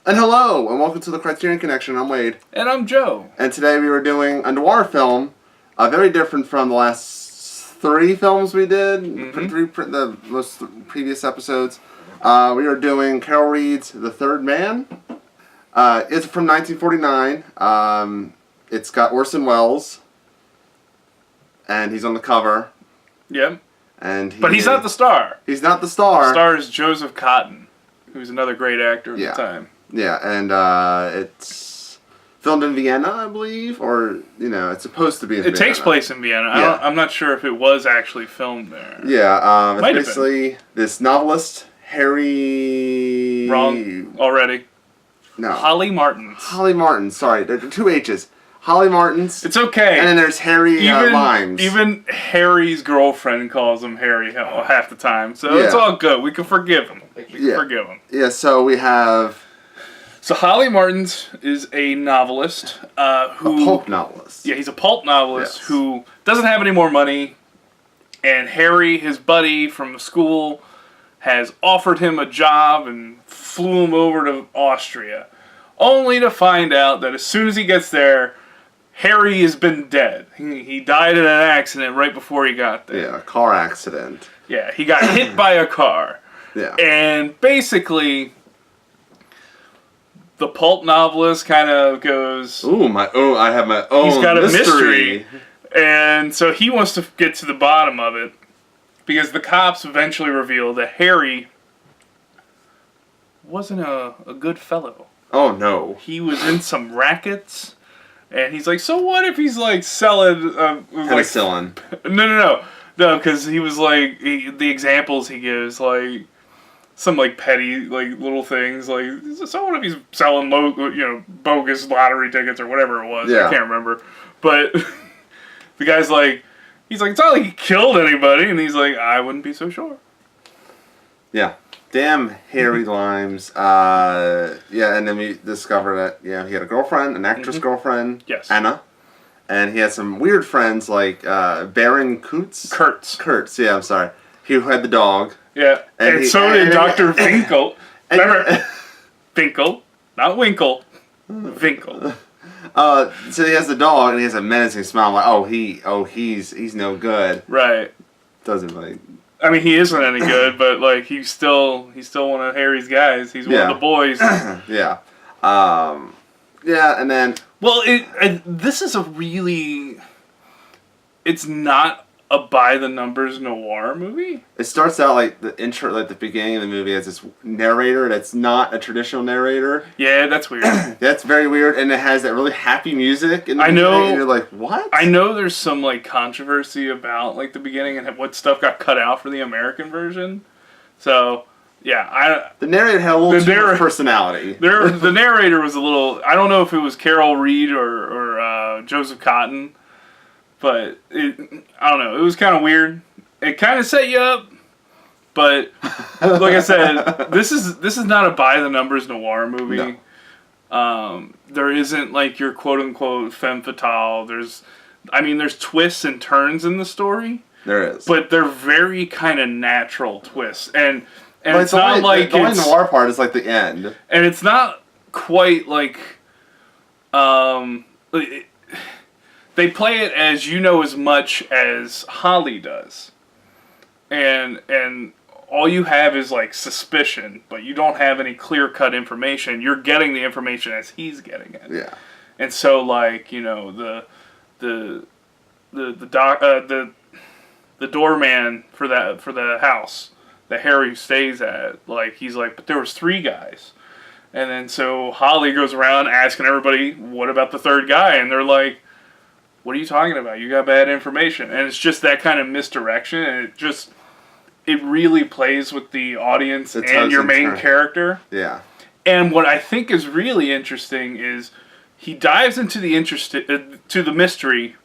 And hello, and welcome to the Criterion Connection. I'm Wade. And I'm Joe. And today we were doing a noir film, very different from the last three films we did, the most previous episodes. We are doing Carol Reed's The Third Man. It's from 1949. It's got Orson Welles, and he's on the cover. Yep. But he's not the star. He's not the star. The star is Joseph Cotten, who's another great actor at the time. Yeah, and it's filmed in Vienna, I believe, or, it's supposed to be in Vienna. It takes place in Vienna. Yeah. I'm not sure if it was actually filmed there. Yeah, it's basically this novelist, Harry... Wrong already. No. Holly Martins. Holly Martins, sorry, there are two H's. Holly Martins. It's okay. And then there's Harry Limes. Even Harry's girlfriend calls him Harry half the time, so it's all good. We can forgive him. Forgive him. Yeah, so we have... So Holly Martins is a novelist who... A pulp novelist. Yeah, he's a pulp novelist who doesn't have any more money, and Harry, his buddy from school, has offered him a job and flew him over to Austria, only to find out that as soon as he gets there, Harry has been dead. He died in an accident right before he got there. Yeah, a car accident. Yeah, he got hit by a car. Yeah. And basically... the pulp novelist kind of goes... I have my own He's got a mystery. And so he wants to get to the bottom of it. Because the cops eventually reveal that Harry wasn't a good fellow. Oh, no. He was in some rackets. And he's like, so what if he's like selling... penicillin. No, because he was like... the examples he gives, like... some like petty like little things like, so what if he's selling bogus lottery tickets or whatever it was. I can't remember, but the guy's like, he's like, it's not like he killed anybody, and he's like, I wouldn't be so sure. Yeah, damn Harry Limes. And then we discover that he had a girlfriend, an actress girlfriend, Anna, and he had some weird friends like Baron Kurtz. Yeah, I'm sorry. He had the dog. Yeah, and so did Dr. Finkel. Remember, Finkel, not Winkle. Finkel. So he has the dog, and he has a menacing smile. Like, he's no good. Right. Doesn't really. I mean, he isn't any good, but like he's still one of Harry's guys. He's one of the boys. Yeah. And then. Well, this is a really. It's not a by-the-numbers noir movie? It starts out like the intro, like the beginning of the movie has this narrator that's not a traditional narrator. Yeah, that's weird. That's very weird, and it has that really happy music in the beginning, and you're like, what? I know there's some like controversy about like the beginning and what stuff got cut out for the American version. So, yeah, the narrator had a little too much personality. The narrator was a little... I don't know if it was Carol Reed or Joseph Cotten. But, I don't know, it was kind of weird. It kind of set you up, but, like I said, this is not a by-the-numbers noir movie. No. There isn't, like, your quote-unquote femme fatale. There's twists and turns in the story. There is. But they're very kind of natural twists. And it's not like... The only noir part is, like, the end. And it's not quite, like... they play it as as much as Holly does. And all you have is like suspicion, but you don't have any clear-cut information. You're getting the information as he's getting it. Yeah. And so like, the doorman for the house that Harry stays at, like he's like, but there was 3 guys. And then so Holly goes around asking everybody, what about the 3rd guy? And they're like, what are you talking about? You got bad information. And it's just that kind of misdirection, and it really plays with the audience and your main character. Yeah. And what I think is really interesting is he dives into the mystery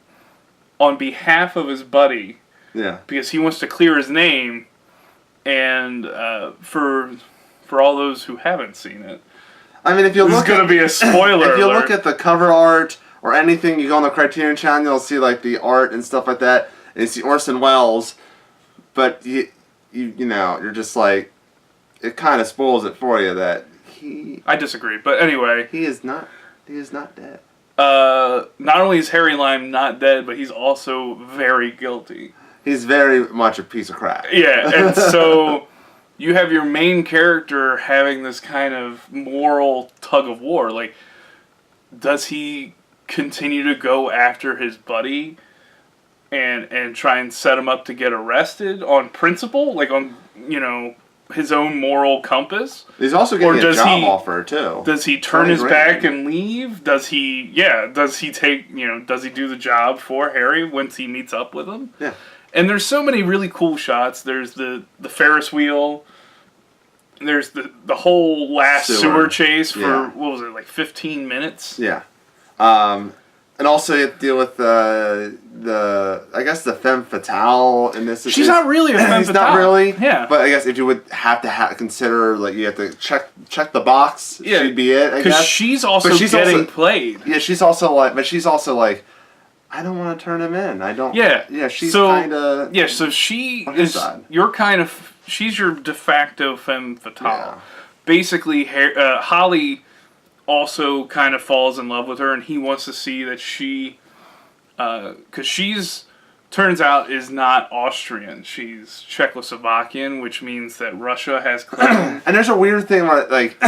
on behalf of his buddy. Yeah. Because he wants to clear his name, and for all those who haven't seen it. I mean, if you look, this is going to be a spoiler. If you look at the cover art or anything, you go on the Criterion channel, you'll see like the art and stuff like that, and you see Orson Welles, but you're just like, it kind of spoils it for you that I disagree, but anyway. He is not dead. Not only is Harry Lime not dead, but he's also very guilty. He's very much a piece of crap. Yeah, and so you have your main character having this kind of moral tug of war. Like, does he continue to go after his buddy and try and set him up to get arrested on principle? Like, on, his own moral compass? He's also getting a job offer, too. Does he turn his back and leave? Does he take, does he do the job for Harry once he meets up with him? Yeah. And there's so many really cool shots. There's the Ferris wheel. There's the whole last sewer chase for, what was it, like 15 minutes? Yeah. And also you have to deal with I guess the femme fatale in this. She's not really a femme fatale. Not really. Yeah. But I guess if you would have to consider, like, you have to check the box, she'd be it, I guess. Because she's also getting played. Yeah, she's also like, I don't want to turn him in. I don't. Yeah. Yeah, she's kind of. Yeah, so she is. She's your de facto femme fatale. Yeah. Basically, Holly also kind of falls in love with her, and he wants to see that she, because she's, turns out, is not Austrian. She's Czechoslovakian, which means that Russia has claimed. And there's a weird thing, like,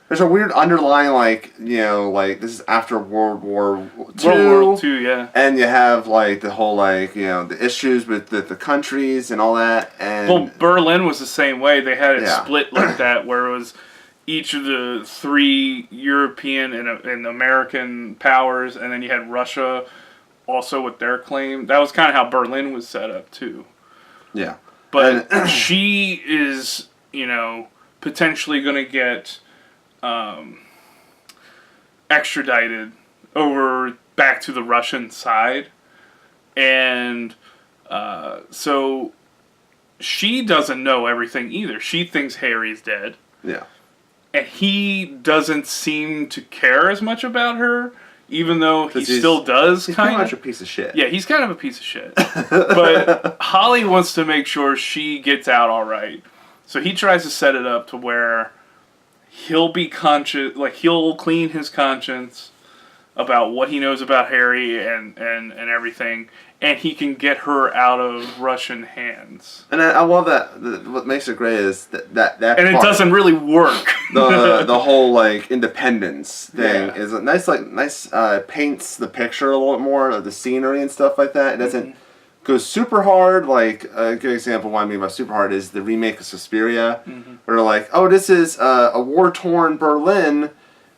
there's a weird underlying, like, this is after World War II. World War II, yeah. And you have, like, the whole, like, the issues with the countries and all that. And well, Berlin was the same way. They had it split like that, where it was each of the three European and American powers, and then you had Russia also with their claim. That was kind of how Berlin was set up, too. Yeah. But she is, potentially going to get extradited back to the Russian side. And so she doesn't know everything either. She thinks Harry's dead. Yeah. And he doesn't seem to care as much about her, even though he still does. He's pretty much a piece of shit. Yeah, he's kind of a piece of shit. But Holly wants to make sure she gets out all right. So he tries to set it up to where he'll be conscious, like he'll clean his conscience about what he knows about Harry and everything, and he can get her out of Russian hands. And I love that. What makes it great is that and it doesn't really work. the whole, like, independence thing is a nice paints the picture a little bit more of the scenery and stuff like that. It doesn't go super hard. Like, a good example of what I mean by super hard is the remake of Suspiria, where they're like, oh, this is a war-torn Berlin,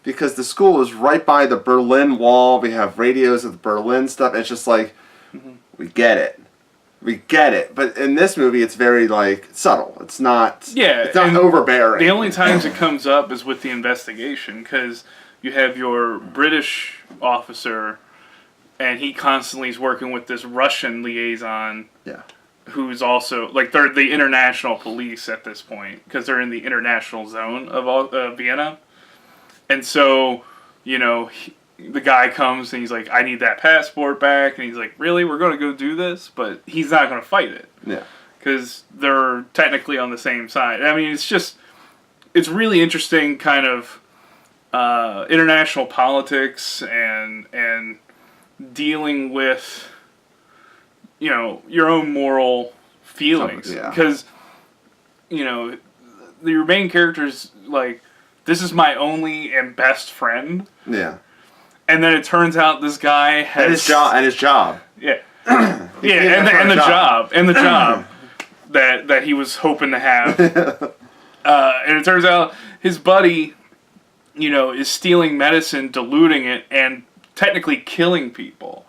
because the school is right by the Berlin Wall. We have radios of the Berlin stuff. It's just like, we get it. But in this movie, it's very, like, subtle. It's not. Yeah, it's not overbearing. The only times it comes up is with the investigation, because you have your British officer, and he constantly is working with this Russian liaison. Yeah. Who's also, like, they're the international police at this point, because they're in the international zone of Vienna. And so, the guy comes and he's like, I need that passport back. And he's like, really? We're going to go do this? But he's not going to fight it. Yeah. Because they're technically on the same side. I mean, it's really interesting kind of international politics and dealing with, your own moral feelings. Because, your main character's like, this is my only and best friend. Yeah. And then it turns out this guy has... And his job. Yeah. and the job that he was hoping to have. And it turns out his buddy, is stealing medicine, diluting it, and technically killing people.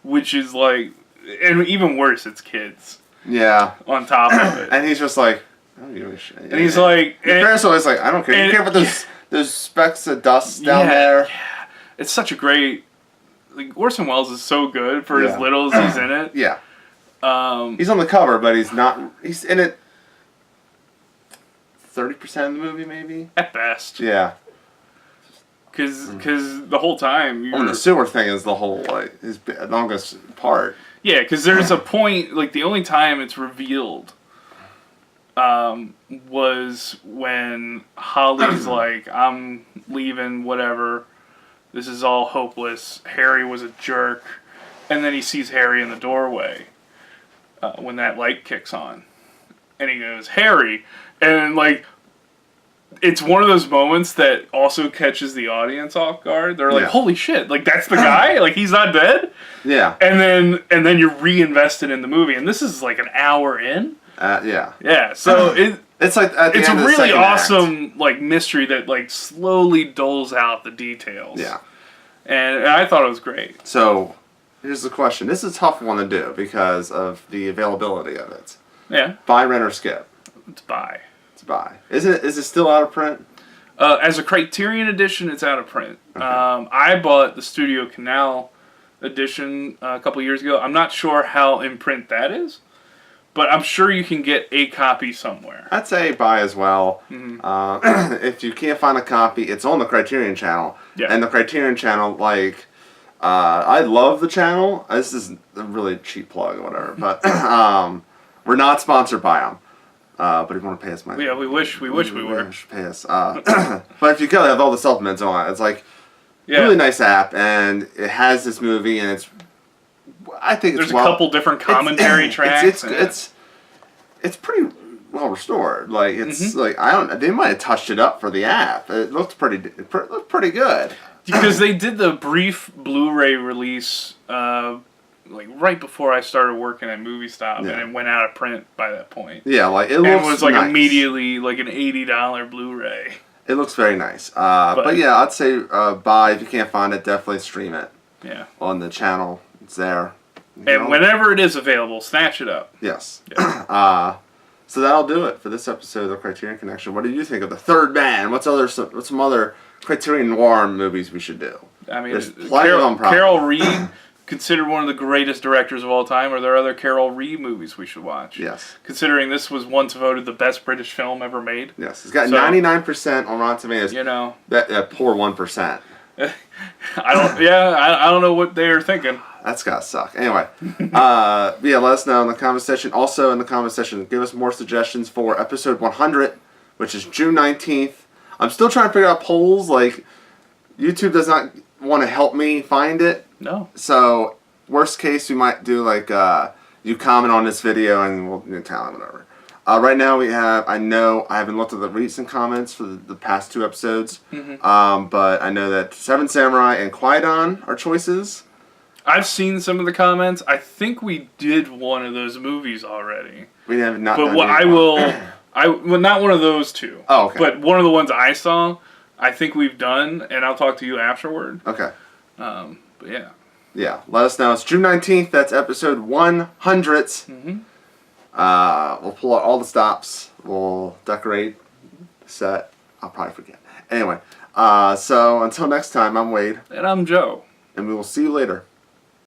Which is like... And even worse, it's kids. Yeah. On top of it. And he's just like... I don't give a shit. And he's like... Ferris always like, I don't care. You care about those specks of dust down there? Yeah. It's such a great... Like, Orson Welles is so good for as little as he's in it. Yeah. He's on the cover, but he's not... He's in it 30% of the movie, maybe? At best. Yeah. Because the whole time... The sewer thing is the whole, like, his longest part. Yeah, because there's a point... Like, the only time it's revealed was when Holly's like, I'm leaving, whatever. This is all hopeless. Harry was a jerk. And then he sees Harry in the doorway when that light kicks on. And he goes, Harry. And, like, it's one of those moments that also catches the audience off guard. They're like, holy shit, like, that's the guy? Like, he's not dead? Yeah. And then you're reinvested in the movie. And this is, like, an hour in. Yeah. Yeah, so it's like at the it's end a of the really second awesome act. like mystery that like slowly doles out the details. Yeah. And I thought it was great. So, here's the question. This is a tough one to do because of the availability of it. Yeah. Buy, rent, or skip? It's buy. It's buy. Is it still out of print? As a Criterion edition, it's out of print. Okay. I bought the Studio Canal edition a couple years ago. I'm not sure how in print that is, but I'm sure you can get a copy somewhere. I'd say buy as well. Mm-hmm. If you can't find a copy, it's on the Criterion channel. Yeah. And the Criterion channel, like, I love the channel. This is a really cheap plug or whatever, but we're not sponsored by them. But if you want to pay us money, Yeah, we wish we were. Pay us. But if you go, they have all the supplements on it. It's like really nice app, and it has this movie, and it's. I think there's a couple different commentary tracks. It's pretty well restored. Like it's like they might have touched it up for the app. It looked pretty good. Because they did the brief Blu-ray release like right before I started working at Movie Stop, and it went out of print by that point. Yeah, like it was like nice. Immediately like an $80 Blu-ray. It looks very nice. But yeah, I'd say buy. If you can't find it, definitely stream it. Yeah. On the channel, it's there. And whenever it is available, snatch it up. Yes. Yeah. So that'll do it for this episode of the Criterion Connection. What did you think of The Third Man? What's some other Criterion Noir movies we should do? I mean, there's plenty of them. Carol Reed, considered one of the greatest directors of all time. Are there other Carol Reed movies we should watch? Yes. Considering this was once voted the best British film ever made. Yes. It's got 99% on Rotten Tomatoes. You know. That poor 1%. I don't know what they are thinking. That's gotta suck. Anyway, yeah, let us know in the comment section. Also in the comment section, give us more suggestions for episode 100, which is June 19th. I'm still trying to figure out polls. Like, YouTube does not want to help me find it. No. So, worst case, we might do like, you comment on this video and we'll tell them whatever. Right now we have, I haven't looked at the recent comments for the past 2 episodes, but I know that Seven Samurai and Qui-Gon are choices. I've seen some of the comments. I think we did one of those movies already. We have not. But what well, not one of those 2. Oh, okay. But one of the ones I saw, I think we've done, and I'll talk to you afterward. Okay. But yeah. Yeah, let us know. It's June 19th. That's episode 100. We'll pull out all the stops. We'll decorate the set. I'll probably forget. Anyway, so until next time, I'm Wade. And I'm Joe. And we will see you later.